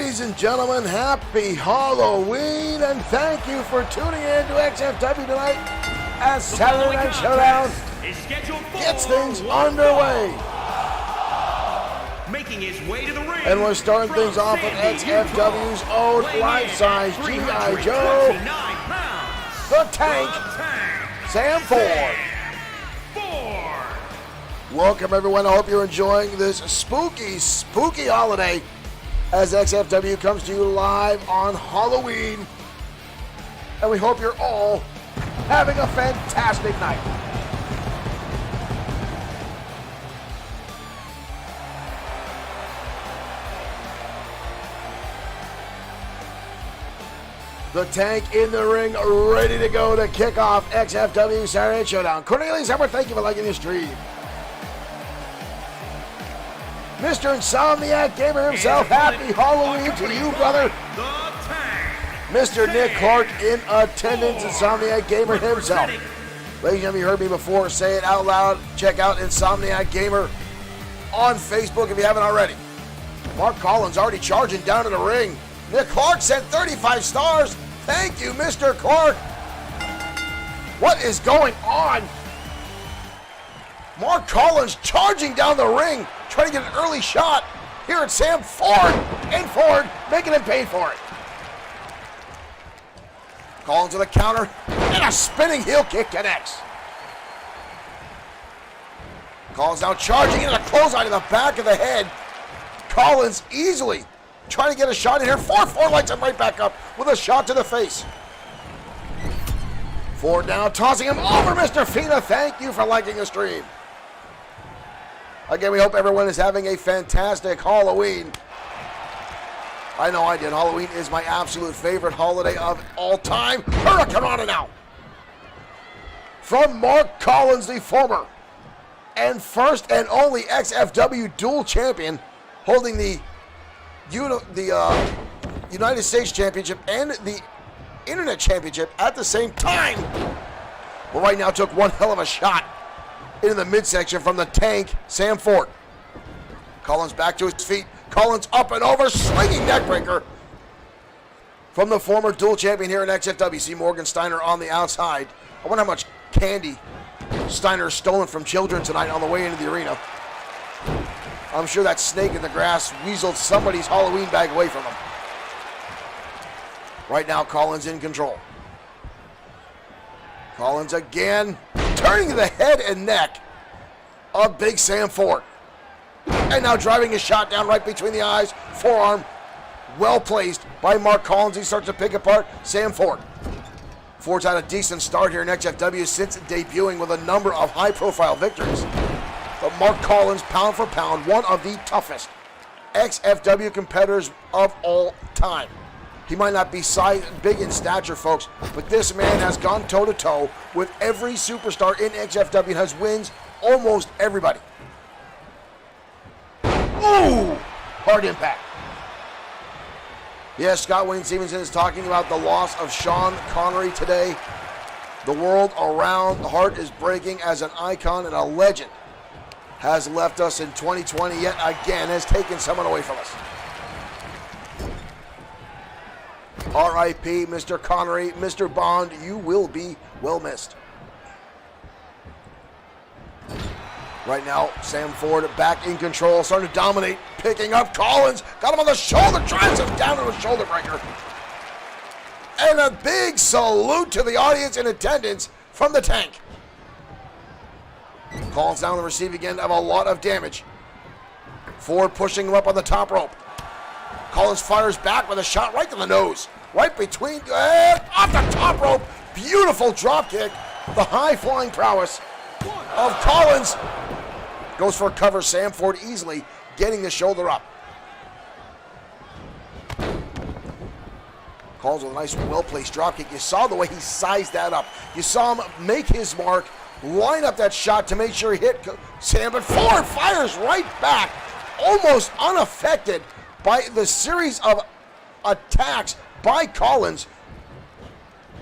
Ladies and gentlemen, happy Halloween, and thank you for tuning in to XFW tonight as Saturday Night Showdown gets things underway. Making his way to the ring. And we're starting things off with XFW's own life-size G.I. Joe, the Tank, Sam Ford. Welcome everyone, I hope you're enjoying this spooky holiday as XFW comes to you live on Halloween. And we hope you're all having a fantastic night. The Tank in the ring, ready to go to kick off XFW Saturday Night Showdown. Cornelius Edward, thank you for liking the stream. Mr. Insomniac Gamer himself, happy Halloween to you, brother. Mr. Nick Clark in attendance, Insomniac Gamer himself. Ladies and gentlemen, you heard me before, say it out loud. Check out Insomniac Gamer on Facebook if you haven't already. Mark Collins already charging down to the ring. Nick Clark sent 35 stars. Thank you, Mr. Clark. What is going on? Mark Collins charging down the ring, trying to get an early shot here at Sam Ford. And Ford making him pay for it. Collins with a counter, and a spinning heel kick connects. Collins now charging into the clothesline to the back of the head. Collins easily trying to get a shot in here. Ford lights him right back up with a shot to the face. Ford now tossing him over, Mr. Fina. Thank you for liking the stream. Again, we hope everyone is having a fantastic Halloween. I know I did. Halloween is my absolute favorite holiday of all time. Hurricanrana now. From Mark Collins, the former and first and only XFW dual champion, holding the United States Championship and the Internet Championship at the same time. But right now took one hell of a shot into the midsection from the Tank, Sam Ford. Collins back to his feet. Collins up and over, swinging neckbreaker from the former dual champion here in XFW. See Morgan Steiner on the outside. I wonder how much candy Steiner has stolen from children tonight on the way into the arena. I'm sure that snake in the grass weaseled somebody's Halloween bag away from him. Right now, Collins in control. Collins again, turning the head and neck of Big Sam Ford. And now driving his shot down right between the eyes, forearm, well placed by Mark Collins. He starts to pick apart Sam Ford. Ford's had a decent start here in XFW since debuting with a number of high-profile victories. But Mark Collins, pound for pound, one of the toughest XFW competitors of all time. He might not be big in stature, folks, but this man has gone toe-to-toe with every superstar in XFW and has wins almost everybody. Ooh! Hard impact. Yes, Scott Wayne Stevenson is talking about the loss of Sean Connery today. The world around the heart is breaking as an icon and a legend has left us in 2020 yet again, has taken someone away from us. R.I.P. Mr. Connery, Mr. Bond, you will be well missed. Right now, Sam Ford back in control, starting to dominate, picking up Collins, got him on the shoulder, drives him down to a shoulder breaker. And a big salute to the audience in attendance from the Tank. Collins down the receive again of a lot of damage. Ford pushing him up on the top rope. Collins fires back with a shot right to the nose. Right between, and off the top rope. Beautiful drop kick. The high flying prowess of Collins. Goes for a cover. Sam Ford easily getting the shoulder up. Collins with a nice well-placed drop kick. You saw the way he sized that up. You saw him make his mark, line up that shot to make sure he hit Sam, but Ford fires right back, almost unaffected by the series of attacks by Collins.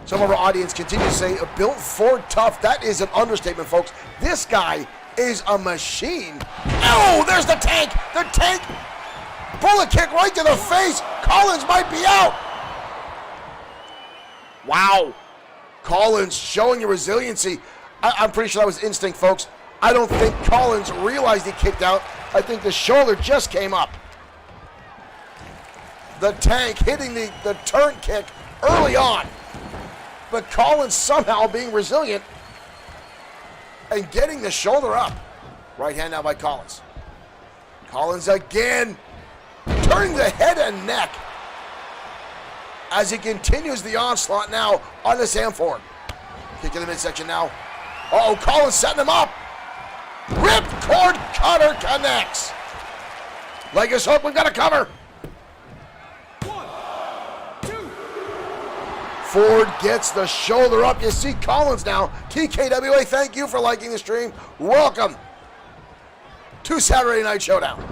Some of our audience continue to say, built Ford tough. That is an understatement, folks. This guy is a machine. Oh, there's the Tank. The Tank Bullet kick right to the face. Collins might be out. Wow. Collins showing your resiliency. I'm pretty sure that was instinct, folks. I don't think Collins realized he kicked out. I think the shoulder just came up. The Tank hitting the turn kick early on. But Collins somehow being resilient and getting the shoulder up. Right hand now by Collins. Collins again, turning the head and neck as he continues the onslaught now on the Sam Ford. Kick to the midsection now. Uh-oh, Collins setting him up. Rip cord cutter connects. Leg is hooked, we've got a cover. 1, 2. Ford gets the shoulder up. You see Collins now. TKWA, thank you for liking the stream. Welcome to Saturday Night Showdown.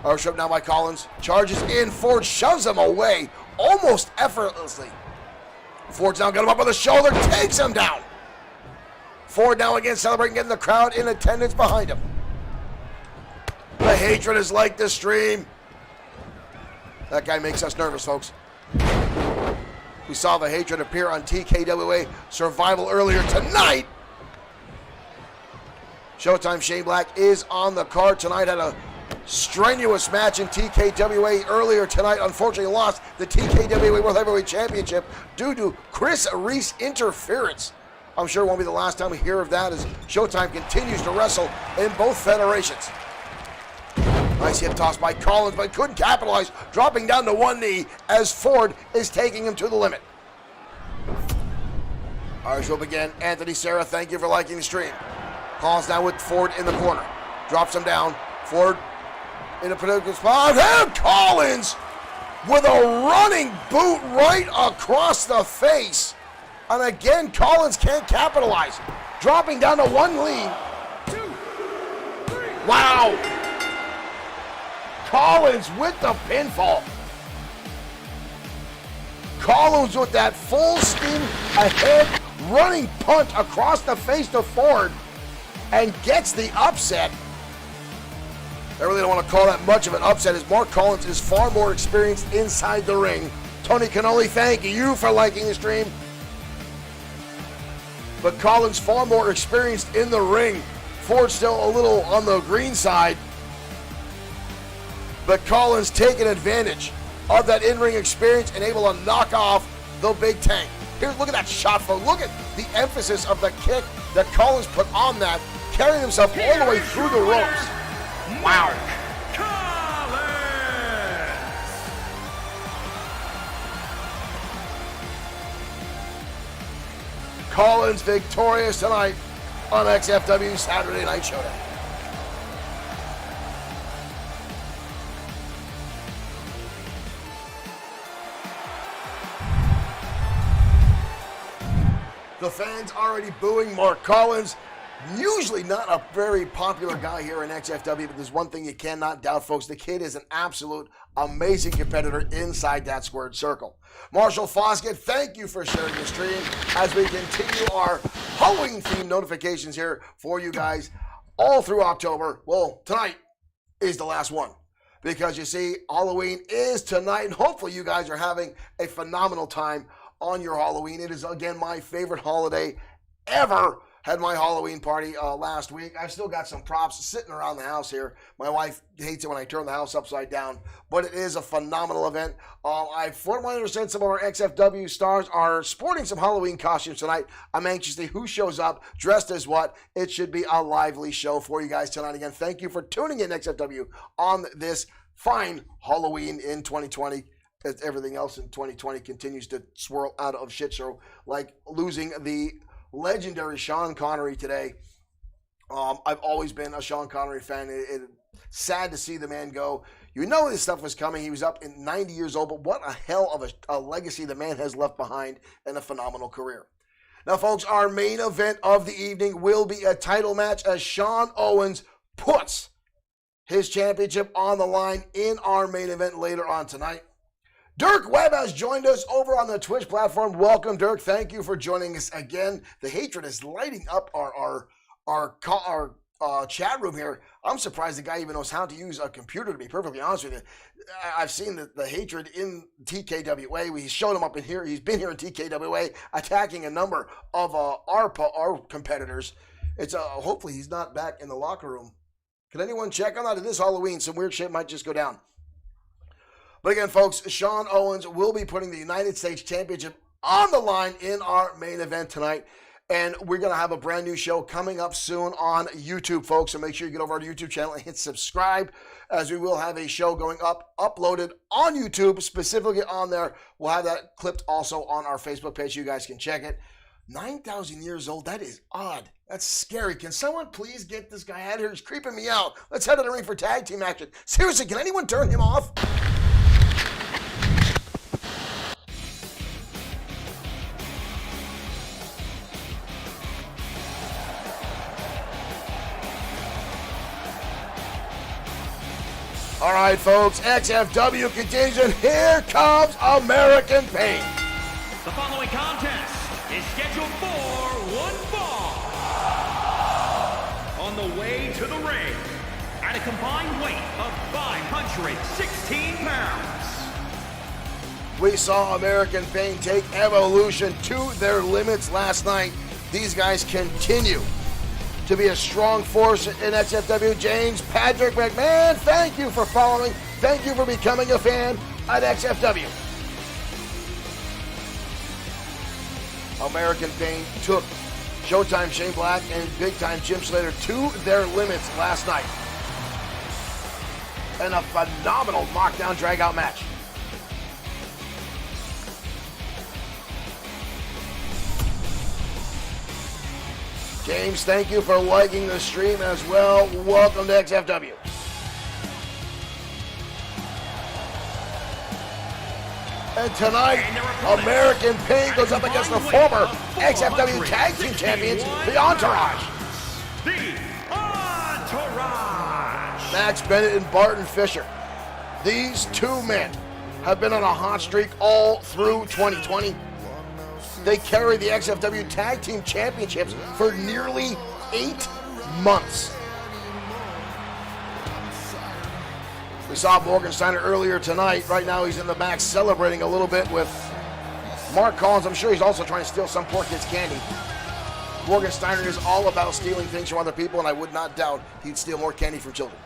Our shove now by Collins. Charges in. Ford shoves him away almost effortlessly. Ford's now got him up on the shoulder. Takes him down. Ford now again celebrating, getting the crowd in attendance behind him. The hatred is like the stream. That guy makes us nervous, folks. We saw the hatred appear on TKWA Survival earlier tonight. Showtime Shane Black is on the card tonight. Had a strenuous match in TKWA earlier tonight. Unfortunately lost the TKWA World Heavyweight Championship due to Chris Reese interference. I'm sure it won't be the last time we hear of that as Showtime continues to wrestle in both federations. Nice hip toss by Collins, but couldn't capitalize, dropping down to one knee as Ford is taking him to the limit. Our show again. Anthony Serra, thank you for liking the stream. Collins now with Ford in the corner. Drops him down. Ford in a predictable spot. And Collins with a running boot right across the face. And again, Collins can't capitalize. Dropping down to one knee. 2, 3. Wow. Collins with the pinfall. Collins with that full steam ahead running punt across the face to Ford and gets the upset. I really don't want to call that much of an upset as Mark Collins is far more experienced inside the ring. Tony Canoli, thank you for liking the stream. But Collins far more experienced in the ring. Ford still a little on the green side. But Collins taking advantage of that in-ring experience and able to knock off the Big Tank. Here, look at that shot, folks. Look at the emphasis of the kick that Collins put on that, carrying himself all the way through the ropes. Wow. Collins victorious tonight on XFW Saturday Night Showdown. The fans already booing Mark Collins. Usually not a very popular guy here in XFW, but there's one thing you cannot doubt, folks. The kid is an absolute amazing competitor inside that squared circle. Marshall Foskett, thank you for sharing the stream as we continue our Halloween-themed notifications here for you guys all through October. Well, tonight is the last one because you see, Halloween is tonight, and hopefully you guys are having a phenomenal time on your Halloween. It is, again, my favorite holiday ever. Had my Halloween party last week. I've still got some props sitting around the house here. My wife hates it when I turn the house upside down, but it is a phenomenal event. From what I understand, some of our XFW stars are sporting some Halloween costumes tonight. I'm anxious to see who shows up, dressed as what. It should be a lively show for you guys tonight. Again, thank you for tuning in XFW on this fine Halloween in 2020. As everything else in 2020 continues to swirl out of shit show, like losing the legendary Sean Connery today. I've always been a Sean Connery fan. It's sad to see the man go. You know this stuff was coming. He was up in 90 years old, but what a hell of a legacy the man has left behind and a phenomenal career. Now, folks, our main event of the evening will be a title match as Sean Owens puts his championship on the line in our main event later on tonight. Dirk Webb has joined us over on the Twitch platform. Welcome, Dirk. Thank you for joining us again. The hatred is lighting up our chat room here, I'm surprised the guy even knows how to use a computer, to be perfectly honest with you. I've seen the hatred in TKWA. He's shown him up in here. He's been here in TKWA attacking a number of our competitors. It's hopefully he's not back in the locker room. Can anyone check on that? It is Halloween. Some weird shit might just go down. But again, folks, Sean Owens will be putting the United States Championship on the line in our main event tonight. And we're going to have a brand new show coming up soon on YouTube, folks. So make sure you get over to our YouTube channel and hit subscribe, as we will have a show going up, uploaded on YouTube, specifically on there. We'll have that clipped also on our Facebook page. You guys can check it. 9,000 years old. That is odd. That's scary. Can someone please get this guy out of here? He's creeping me out. Let's head to the ring for tag team action. Seriously, can anyone turn him off? All right, folks, XFW continues, and here comes American Pain. The following contest is scheduled for one fall. On the way to the ring, at a combined weight of 516 pounds. We saw American Pain take Evolution to their limits last night. These guys continue to be a strong force in XFW. James Patrick McMahon, thank you for following. Thank you for becoming a fan at XFW. American Pain took Showtime Shane Black and Big Time Jim Slater to their limits last night. And a phenomenal knockdown drag-out match. James, thank you for liking the stream as well. Welcome to XFW. And tonight, American Pain goes up against the former XFW Tag Team Champions, the Entourage. The Entourage. Max Bennett and Barton Fisher. These two men have been on a hot streak all through 2020. They carry the XFW Tag Team Championships for nearly 8 months. We saw Morgan Steiner earlier tonight. Right now he's in the back celebrating a little bit with Mark Collins. I'm sure he's also trying to steal some poor kid's candy. Morgan Steiner is all about stealing things from other people, and I would not doubt he'd steal more candy from children.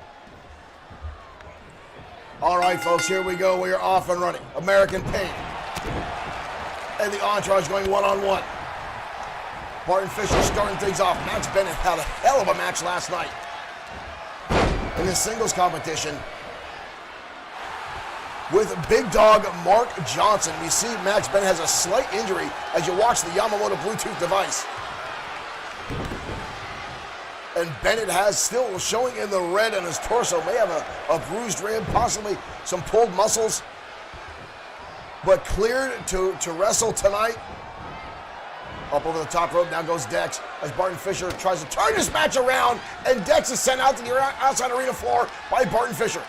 All right, folks, here we go. We are off and running. American Pain and the Entourage going one-on-one. Barton Fisher starting things off. Max Bennett had a hell of a match last night in the singles competition with big dog Mark Johnson. We see Max Bennett has a slight injury as you watch the Yamamoto Bluetooth device. And Bennett has still showing in the red on his torso. May have a bruised rib, possibly some pulled muscles. But cleared to wrestle tonight. Up over the top rope, now goes Dex as Barton Fisher tries to turn this match around, and Dex is sent out to the outside arena floor by Barton Fisher.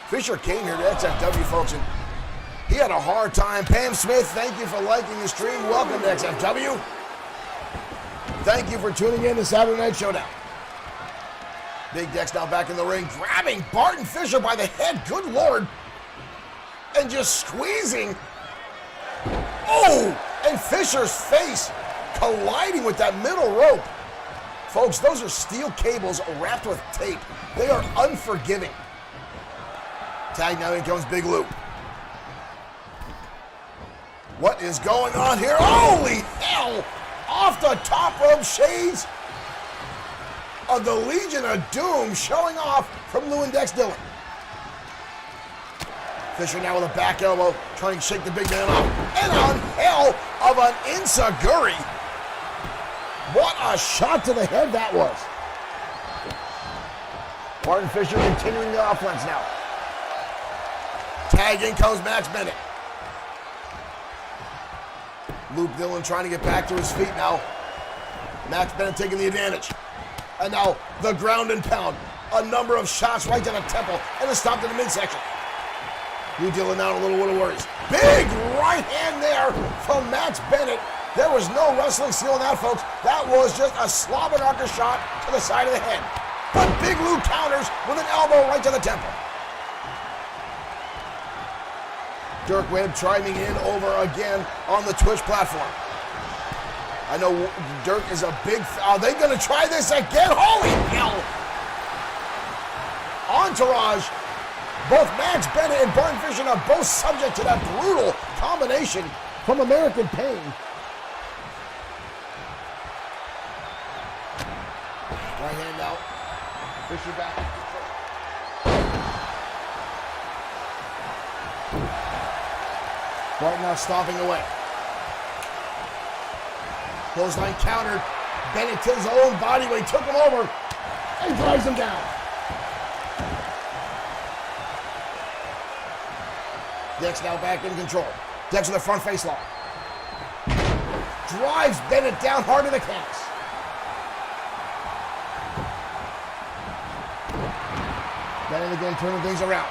Fisher came here to XFW, folks, and he had a hard time. Pam Smith, thank you for liking the stream. Welcome to XFW. Thank you for tuning in to Saturday Night Showdown. Big Dex now back in the ring, grabbing Barton Fisher by the head, good Lord, and just squeezing. Oh, and Fisher's face colliding with that middle rope. Folks, those are steel cables wrapped with tape. They are unforgiving. Tag now, in comes Big Lou. What is going on here? Holy hell! Off the top rope, shades of the Legion of Doom showing off from Lou and Dex Dillon. Fisher now with a back elbow, trying to shake the big man off. And on hell of an enziguri. What a shot to the head that was. Barton Fisher continuing the offense now. Tag in comes Max Bennett. Luke Dillon trying to get back to his feet now. Max Bennett taking the advantage. And now the ground and pound. A number of shots right down the temple and a stop to the midsection. Luke Dillon now in a little worries. Big right hand there from Max Bennett There was no wrestling skill in that, folks. That was just a slobber-knocker shot to the side of the head. But Big Lou counters with an elbow right to the temple. Dirk Webb chiming in over again on the Twitch platform. I know Dirk is a big... Are they going to try this again? Holy hell! Entourage. Both Max Bennett and Barton Fisher are both subject to that brutal combination from American Pain. Right hand out. Fisher back. Barton now stomping away. Clothesline countered. Bennett to his own body weight, took him over and drives him down. Dex now back in control. Dex with a front face lock. Drives Bennett down hard to the canvas. Bennett again turning things around.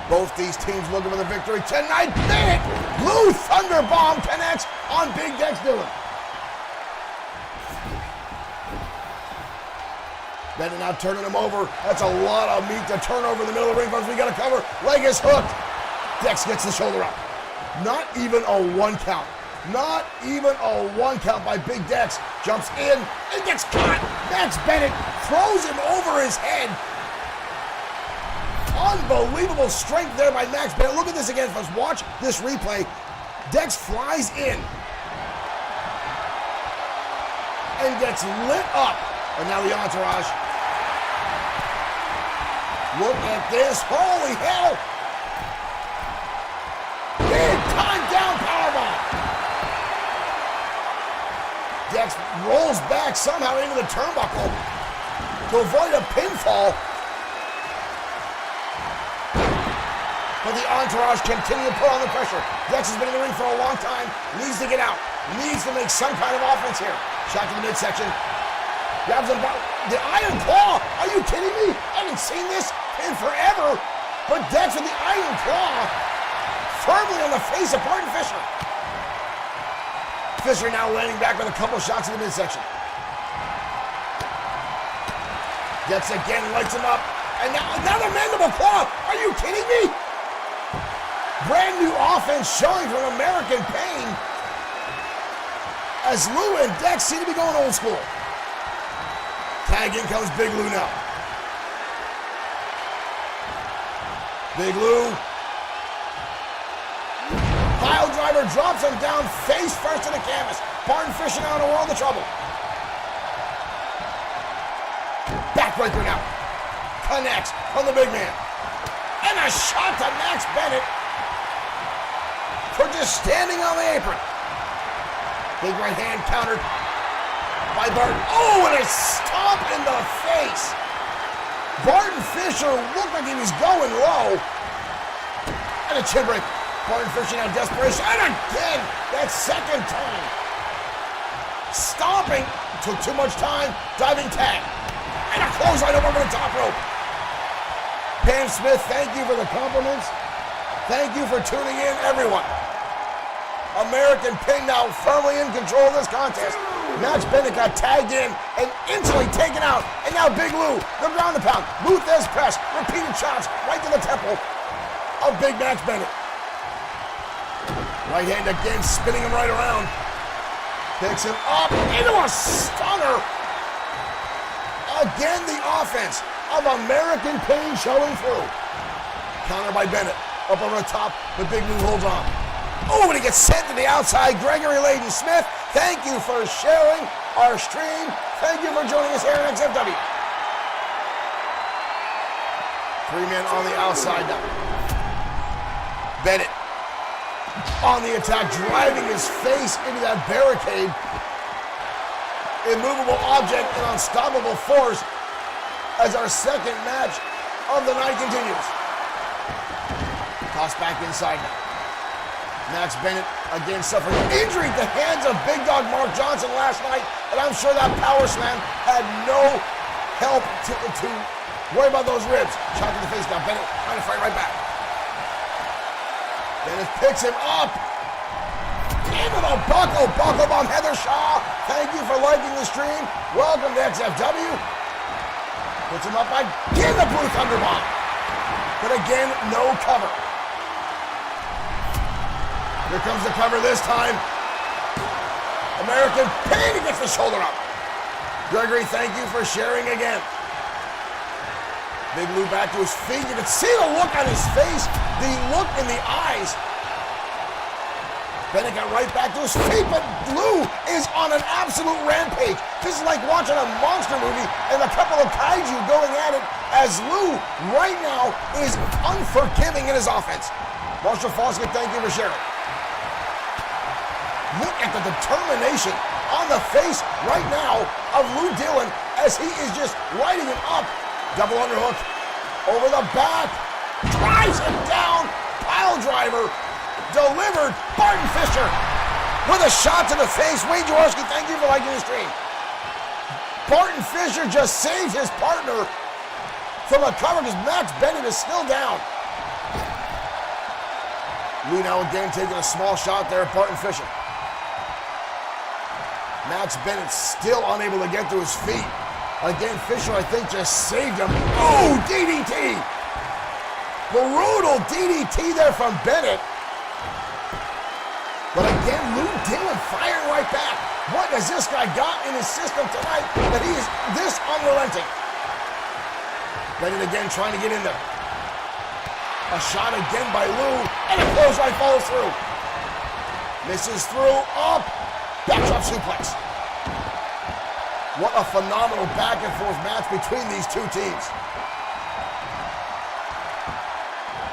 Both these teams looking for the victory tonight. Bennett, Blue Thunder Bomb connects on Big Dex Dillon. Bennett now turning him over. That's a lot of meat to turn over in the middle of the ring, folks. We got to cover. Leg is hooked. Dex gets the shoulder up. Not even a 1 count. Not even a 1 count by Big Dex. Jumps in and gets caught. Max Bennett throws him over his head. Unbelievable strength there by Max Bennett. Look at this again, folks. Watch this replay. Dex flies in and gets lit up. And now the Entourage. Look at this. Holy hell. Big time down powerbomb. Dex rolls back somehow into the turnbuckle to avoid a pinfall. But the Entourage continue to put on the pressure. Dex has been in the ring for a long time. Needs to get out. Needs to make some kind of offense here. Shot to the midsection. Grabs him by the Iron Claw. Are you kidding me? I haven't seen this in forever. But Dex with the Iron Claw firmly on the face of Barton Fisher. Fisher now landing back with a couple shots in the midsection. Dex again lights him up. And now another mandible claw. Are you kidding me? Brand new offense showing from American Pain as Lou and Dex seem to be going old school. Tag in comes Big Lou now. Big Lou. Pile driver drops him down face first to the canvas. Barton Fisher now in a world of trouble. Backbreaker now. Connects from the big man. And a shot to Max Bennett for just standing on the apron. Big right hand countered by Barton. Oh, and a stomp in the face. Barton Fisher looked like he was going low. And a chin break. Barton Fisher now desperation. And again, that second time. Stomping. Took too much time. Diving tag. And a clothesline over the top rope. Pam Smith, thank you for the compliments. Thank you for tuning in, everyone. American Pain now firmly in control of this contest. Max Bennett got tagged in and instantly taken out. And now Big Lou, the ground and pound. Luthez press, repeated shots right to the temple of Big Max Bennett. Right hand again, spinning him right around. Picks him up into a stunner. Again, the offense of American Pain showing through. Counter by Bennett. Up over the top, but Big Lou holds on. Oh, and he gets sent to the outside. Gregory Layden Smith, thank you for sharing our stream. Thank you for joining us here at XFW. 3 men on the outside now. Bennett on the attack, driving his face into that barricade. Immovable object and unstoppable force as our second match of the night continues. Tossed back inside now. Max Bennett again suffering injury at the hands of Big Dog Mark Johnson last night, and I'm sure that power slam had no help to worry about those ribs. Shot to the face now. Bennett trying to fight right back. Bennett picks him up. Into the buckle bomb. Heather Shaw, thank you for liking the stream. Welcome to XFW. Puts him up again, the Blue Thunder Bomb. But again, no cover. Here comes the cover this time. American Pain gets the shoulder up. Gregory, thank you for sharing again. Big Lou back to his feet. You can see the look on his face, the look in the eyes. Bennett got right back to his feet, but Lou is on an absolute rampage. This is like watching a monster movie and a couple of kaiju going at it as Lou right now is unforgiving in his offense. Marshall Foskett, thank you for sharing. Look at the determination on the face right now of Lou Dillon as he is just lighting him up. Double underhook over the back, drives him down, pile driver, delivered. Barton Fisher with a shot to the face. Wayne Jaworski, thank you for liking the stream. Barton Fisher just saved his partner from a cover because Max Bennett is still down. Lou now again taking a small shot there at Barton Fisher. Max Bennett still unable to get to his feet. Again, Fisher, I think, just saved him. Oh, DDT! Brutal DDT there from Bennett. But again, Lou Dillon firing right back. What has this guy got in his system tonight that he is this unrelenting? Bennett again trying to get in there. A shot again by Lou, and a clothesline follows through. Misses through, up, backdrop suplex. What a phenomenal back and forth match between these two teams.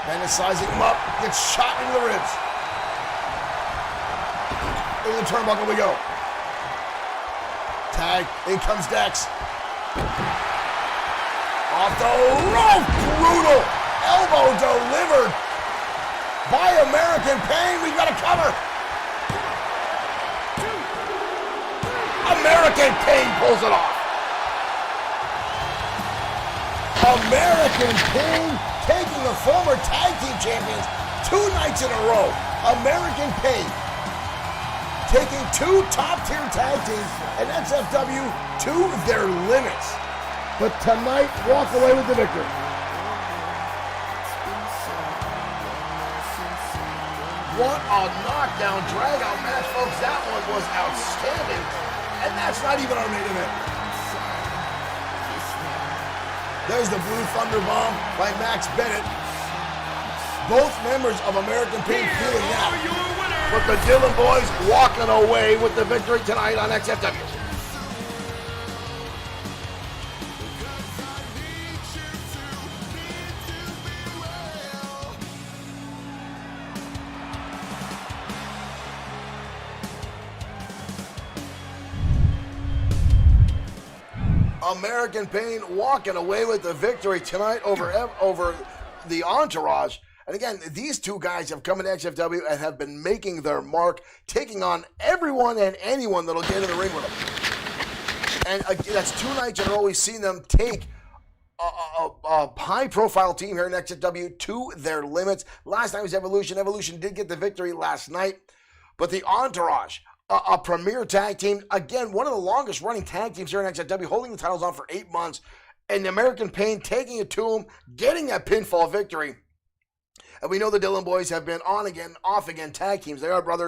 Bennett sizing him up, gets shot into the ribs. Into the turnbuckle we go. Tag, in comes Dex. Off the rope, brutal. Elbow delivered by American Pain. We've got a cover. American Pain pulls it off. American Pain taking the former tag team champions 2 nights in a row. American Pain taking 2 top-tier tag teams and XFW to their limits. But tonight, walk away with the victory. What a knockdown, drag-out match, folks. That one was outstanding. And that's not even our main event. There's the Blue Thunder Bomb by Max Bennett. Both members of American Pain feeling that. But the Dillon boys walking away with the victory tonight on XFW. American Pain walking away with the victory tonight over the Entourage. And again, these two guys have come into XFW and have been making their mark, taking on everyone and anyone that'll get in the ring with them. And again, that's 2 nights in a row we've seen them take a high-profile team here in XFW to their limits. Last night was Evolution. Evolution did get the victory last night. But the Entourage, a premier tag team, again, one of the longest running tag teams here in XFW, holding the titles on for 8 months, and the American Pain taking it to them, getting that pinfall victory. And we know the Dillon boys have been on again, off again tag teams. They are brothers.